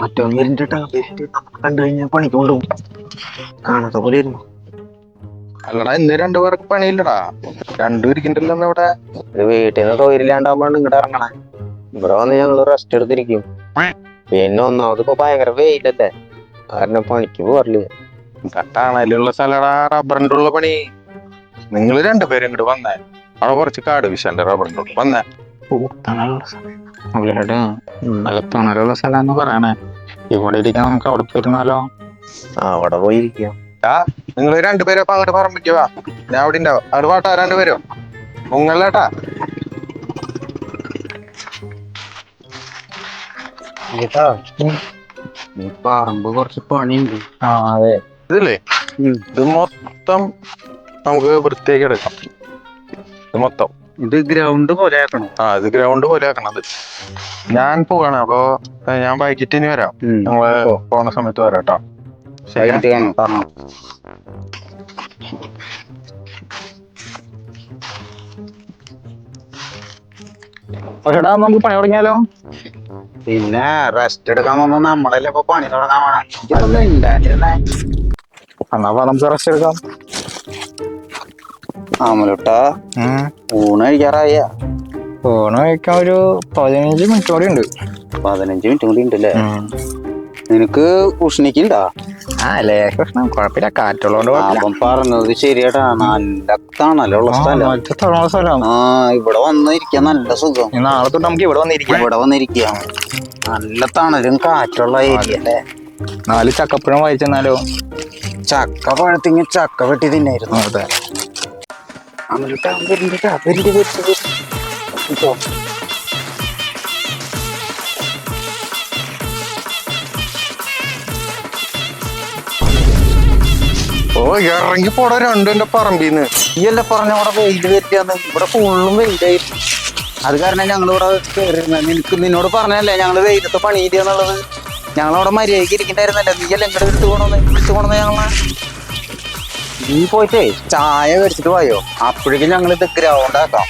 മറ്റോ വരുന്നുണ്ട് കണ്ടു കഴിഞ്ഞാൽ പണിക്ക് കൊണ്ടുപോകും. കാണാത്ത പോലെ ഇരുന്നു. അല്ലടാ ഇന്ന് രണ്ടുപേർക്ക് പണിയില്ലടാ. രണ്ടുപേരിക്കണ്ടല്ലോ ഇവിടെ. വീട്ടിൽ നിന്ന് തൊഴിലില്ലാണ്ടാവുമ്പോഴാണ് ഇങ്ങോട്ട് ഇറങ്ങണേ. ഇവിടെ വന്ന് ഞങ്ങള് റെസ്റ്റ് എടുത്തിരിക്കും. പിന്നെ ഒന്നാമത് ഇപ്പൊ ഭയങ്കര വെയിലല്ലേ, കാരണം പണിക്ക് പോകാറില്ല. കട്ടാണലുള്ള സ്ഥലടാ റബ്ബറിന്റെ ഉള്ള പണി. നിങ്ങൾ രണ്ടുപേരും ഇങ്ങോട്ട് വന്നേ. അവിടെ കുറച്ച് കാട് വിഷന്റെ റബ്ബറിന്റെ ഉള്ളിൽ വന്നേ. നല്ല തണലുള്ള സ്ഥലം എന്ന് പറയണേ. ഇവിടെ ഇരിക്കാൻ നമുക്ക് അവിടെ പോയിരുന്നാലോ? അവിടെ പോയിരിക്കാം. നിങ്ങൾ രണ്ടുപേരും അപ്പൊ അങ്ങോട്ട് പറമ്പിക്ക് വാ, ഞാൻ അവിടെ ഉണ്ടാവും. അവിടെ വാട്ടാ രണ്ടുപേരും മുങ്ങല്ലേട്ടാ. പറമ്പ് കുറച്ച് പണിയുണ്ട്. അതെ. ഇതില്ലേ ഇത് മൊത്തം നമുക്ക് വൃത്തിയാക്കി എടുക്കാം. ഇത് മൊത്തം ഇത് ഗ്രൗണ്ട് പോലെ ആക്കണം. ഇത് ഗ്രൗണ്ട് പോലെ ആക്കണത്. ഞാൻ പോവാണ്, അപ്പൊ ഞാൻ വൈകിട്ട് ഇനി വരാം. ഞങ്ങള് പോണ സമയത്ത് വരാം കേട്ടോ. പക്ഷേടാ നമുക്ക് പണി തുടങ്ങിയാലോ? പിന്നെ റെസ്റ്റ് എടുക്കാൻ വന്ന നമ്മളല്ലേ ഇപ്പൊ പണി തുടങ്ങാൻ. എന്നാ നമുക്ക് റെസ്റ്റ് എടുക്കാം. ആമലോട്ടാ, ഊണ് കഴിക്കാറായ? ഊണ് കഴിക്കാൻ ഒരു 15 മിനിറ്റ് കൂടി ഉണ്ട്. 15 മിനിറ്റ് കൂടി ഉണ്ടല്ലേ? നിനക്ക് ഉഷ്ണിക്കുണ്ടാ? ലേശം കുഴപ്പമില്ല, കാറ്റുള്ളതുകൊണ്ട്. അപ്പം പറഞ്ഞത് ശരിയാട്ടാ, നല്ല തണലുള്ള സ്ഥലം. ഇവിടെ വന്നിരിക്കാൻ നല്ല സുഖം. നാളെ തൊട്ട് നമുക്ക് ഇവിടെ വന്നിരിക്കാം. നല്ല തണലും കാറ്റുള്ള ഏരിയ അല്ലേ? 4 ചക്കപ്പഴം വായിച്ചെന്നാലോ? ചക്ക പഴത്തിങ്ങ ചക്ക വെട്ടി തിന്നായിരുന്നു. അതെ. ഇറങ്ങി പോടാ രണ്ടുന്റെ പറമ്പിന്ന്. ഈ അല്ല പറഞ്ഞ ഇവിടെ വെയിൽ വരില്ലാന്ന്. ഇവിടെ ഫുള്ളും വെയിലായിരുന്നു. അത് കാരണം ഞങ്ങളിവിടെ കയറിയിരുന്നത്. നിന്നോട് പറഞ്ഞല്ലേ ഞങ്ങള് വെയിലത്ത് പണിയില്ല എന്നുള്ളത്. ഞങ്ങളവിടെ മര്യാദയ്ക്ക് ഇരിക്കണ്ടായിരുന്നല്ലേ. നീ അല്ല ഇങ്ങോട്ട് വിളിച്ചു പോണെന്ന് ഞങ്ങളെ. നീ പോയിട്ടേ ചായ മേടിച്ചിട്ട് പോയോ? അപ്പോഴേക്കും ഞങ്ങളിത് ഗ്രൗണ്ട് ആക്കാം.